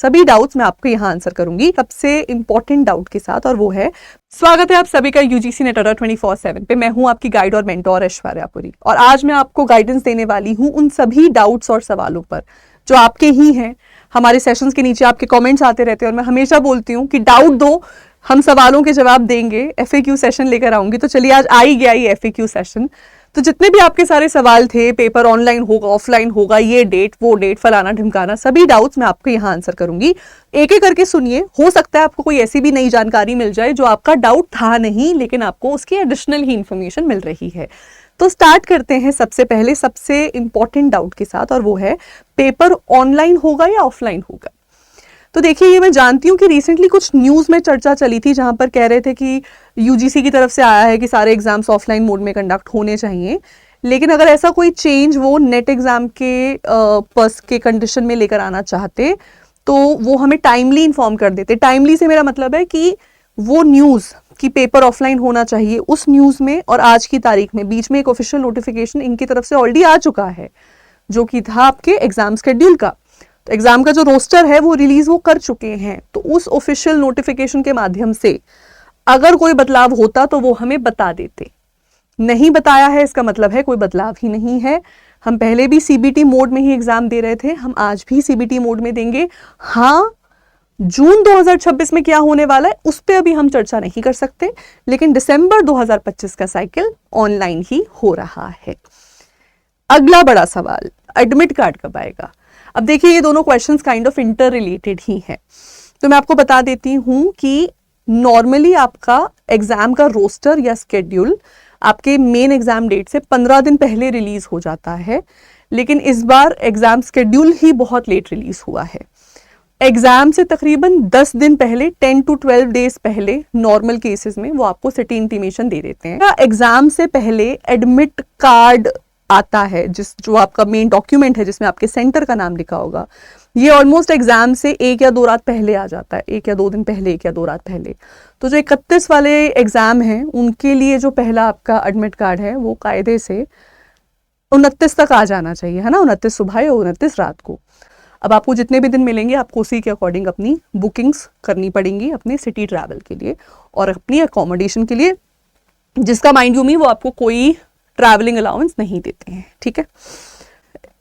सभी डाउट्स मैं आपको यहाँ आंसर करूंगी सबसे इंपॉर्टेंट डाउट के साथ, और वो है स्वागत है आप सभी का यूजीसी नेट अड्डा 24/7 पे। मैं हूँ आपकी गाइड और मेंटोर ऐश्वर्यापुरी, और आज मैं आपको गाइडेंस देने वाली हूँ उन सभी डाउट्स और सवालों पर जो आपके ही हैं। हमारे सेशंस के नीचे आपके कमेंट्स आते रहते हैं और मैं हमेशा बोलती हूँ कि डाउट दो, हम सवालों के जवाब देंगे। एफएक्यू सेशन लेकर आऊंगी, तो चलिए आज आ ही गया ये एफएक्यू सेशन। तो जितने भी आपके सारे सवाल थे, पेपर ऑनलाइन होगा ऑफलाइन होगा, ये डेट वो डेट फलाना ढिमकाना, सभी डाउट्स मैं आपको यहाँ आंसर करूंगी। एक एक करके सुनिए, हो सकता है आपको कोई ऐसी भी नई जानकारी मिल जाए जो आपका डाउट था नहीं, लेकिन आपको उसकी एडिशनल ही इंफॉर्मेशन मिल रही है। तो स्टार्ट करते हैं सबसे पहले सबसे इंपॉर्टेंट डाउट के साथ, और वो है पेपर ऑनलाइन होगा या ऑफलाइन होगा। तो देखिए, ये मैं जानती हूँ कि रिसेंटली कुछ न्यूज़ में चर्चा चली थी जहां पर कह रहे थे कि यूजीसी की तरफ से आया है कि सारे एग्जाम्स ऑफलाइन मोड में कंडक्ट होने चाहिए, लेकिन अगर ऐसा कोई चेंज वो नेट एग्जाम के कंडीशन में लेकर आना चाहते तो वो हमें टाइमली इन्फॉर्म कर देते। टाइमली से मेरा मतलब है कि वो न्यूज़ कि पेपर ऑफलाइन होना चाहिए, उस न्यूज़ में और आज की तारीख में बीच में एक ऑफिशियल नोटिफिकेशन इनकी तरफ से ऑलरेडी आ चुका है, जो कि था आपके एग्जाम शेड्यूल का। तो एग्जाम का जो रोस्टर है वो रिलीज वो कर चुके हैं, तो उस ऑफिशियल नोटिफिकेशन के माध्यम से अगर कोई बदलाव होता तो वो हमें बता देते। नहीं बताया है, इसका मतलब है कोई बदलाव ही नहीं है। हम पहले भी सीबीटी मोड में ही एग्जाम दे रहे थे, हम आज भी सीबीटी मोड में देंगे। हाँ, जून 2026 में क्या होने वाला है उस पर अभी हम चर्चा नहीं कर सकते, लेकिन दिसंबर 2025 का साइकिल ऑनलाइन ही हो रहा है। अगला बड़ा सवाल, एडमिट कार्ड कब आएगा। अब देखिए, ये दोनों questions kind of inter related ही हैं, तो मैं आपको बता देती हूँ कि नॉर्मली आपका एग्जाम का रोस्टर या स्केड्यूल आपके मेन एग्जाम डेट से 15 दिन पहले रिलीज हो जाता है, लेकिन इस बार एग्जाम स्केड्यूल ही बहुत लेट रिलीज हुआ है। एग्जाम से तकरीबन 10 दिन पहले, 10 to 12 डेज पहले नॉर्मल केसेस में वो आपको सिटी इंटीमेशन दे देते हैं। एग्जाम से पहले एडमिट कार्ड आता है, जो आपका मेन डॉक्यूमेंट है जिसमें आपके सेंटर का नाम लिखा होगा, ये ऑलमोस्ट एग्जाम से 1 या 2 रात पहले आ जाता है, 1 या 2 दिन पहले, 1 या 2 रात पहले। तो जो 31 वाले एग्जाम हैं उनके लिए जो पहला आपका एडमिट कार्ड है वो कायदे से 29 तक आ जाना चाहिए, है ना, 29 सुबह या 29 रात को। अब आपको जितने भी दिन मिलेंगे आपको उसी के अकॉर्डिंग अपनी बुकिंग्स करनी पड़ेंगी अपने सिटी ट्रैवल के लिए और अपनी अकोमोडेशन के लिए, जिसका माइंड यू मी वो आपको कोई ट्रैवलिंग अलाउंस नहीं देते हैं। ठीक है,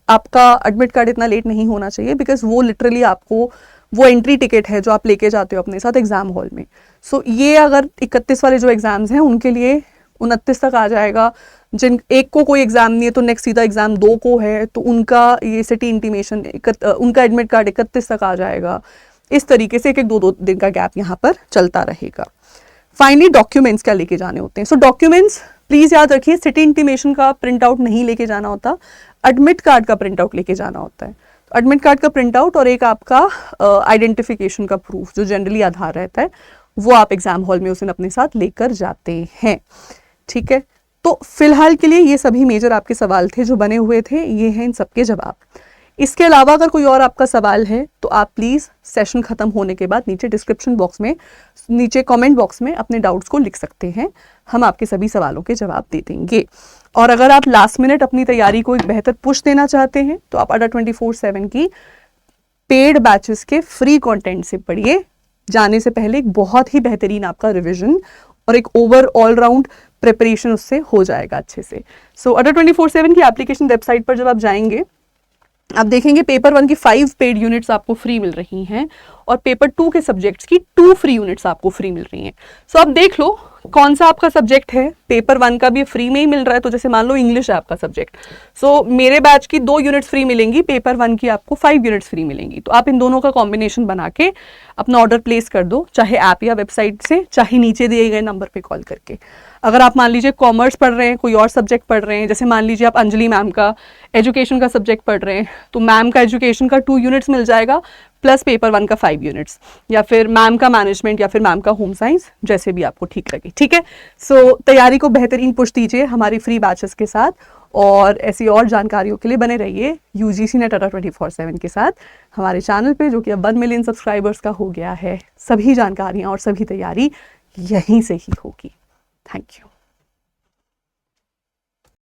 आपका एडमिट कार्ड इतना लेट नहीं होना चाहिए, बिकॉज वो लिटरली आपको वो एंट्री टिकट है जो आप लेके जाते हो अपने साथ एग्जाम हॉल में। सो ये अगर 31 वाले जो एग्जाम्स हैं उनके लिए 29 तक आ जाएगा। जिन एक को कोई एग्जाम नहीं है तो नेक्स्ट सीधा एग्जाम 2 को है, तो उनका ये सिटी इंटीमेशन उनका एडमिट कार्ड 31 तक आ जाएगा। इस तरीके से एक 2 दिन का गैप यहाँ पर चलता रहेगा। फाइनली डॉक्यूमेंट्स क्या लेके जाने होते हैं। सो डॉक्यूमेंट्स प्लीज याद रखिए, सिटी इंटीमेशन का प्रिंट आउट नहीं लेके जाना होता, एडमिट कार्ड का प्रिंट आउट लेके जाना होता है। एडमिट कार्ड का प्रिंट आउट और एक आपका आइडेंटिफिकेशन का प्रूफ जो जनरली आधार रहता है, वो आप एग्जाम हॉल में उस दिन अपने साथ लेकर जाते हैं। ठीक है, तो फिलहाल के लिए ये सभी मेजर आपके सवाल थे जो बने हुए थे, ये हैं इन सबके जवाब। इसके अलावा अगर कोई और आपका सवाल है तो आप प्लीज़ सेशन ख़त्म होने के बाद नीचे डिस्क्रिप्शन बॉक्स में, नीचे कमेंट बॉक्स में अपने डाउट्स को लिख सकते हैं, हम आपके सभी सवालों के जवाब दे देंगे। और अगर आप लास्ट मिनट अपनी तैयारी को एक बेहतर पुश देना चाहते हैं तो आप अड्डा 24/7 की पेड बैचेस के फ्री कंटेंट से पढ़िए। जाने से पहले एक बहुत ही बेहतरीन आपका रिविजन और एक ओवर ऑल राउंड प्रिपरेशन उससे हो जाएगा अच्छे से। सो अड्डा 24/7 की एप्लीकेशन वेबसाइट पर जब आप जाएंगे आप देखेंगे पेपर 1 की 5 पेड यूनिट्स आपको फ्री मिल रही हैं और पेपर 2 के सब्जेक्ट्स की 2 फ्री यूनिट्स आपको फ्री मिल रही हैं। सो आप देख लो कौन सा आपका सब्जेक्ट है। पेपर 1 का भी फ्री में ही मिल रहा है, तो जैसे मान लो इंग्लिश है आपका सब्जेक्ट, सो मेरे बैच की 2 यूनिट्स फ्री मिलेंगी, पेपर 1 की आपको 5 यूनिट्स फ्री मिलेंगी। तो आप इन दोनों का कॉम्बिनेशन बना के अपना ऑर्डर प्लेस कर दो, चाहे ऐप या वेबसाइट से, चाहे नीचे दिए गए नंबर पे कॉल करके। अगर आप मान लीजिए कॉमर्स पढ़ रहे हैं, कोई और सब्जेक्ट पढ़ रहे हैं, जैसे मान लीजिए आप अंजलि मैम का एजुकेशन का सब्जेक्ट पढ़ रहे हैं, तो मैम का एजुकेशन का 2 यूनिट्स मिल जाएगा प्लस पेपर 1 का 5 यूनिट्स, या फिर मैम का मैनेजमेंट या फिर मैम का होम साइंस, जैसे भी आपको ठीक लगे। ठीक है, सो तैयारी को बेहतरीन पुश दीजिए हमारी फ्री बैचेस के साथ, और ऐसी और जानकारियों के लिए बने रहिए यूजीसी नेट अड्डा 24/7 के साथ हमारे चैनल पे, जो कि अब 1 मिलियन सब्सक्राइबर्स का हो गया है। सभी जानकारियाँ और सभी तैयारी यहीं से ही होगी। Thank you.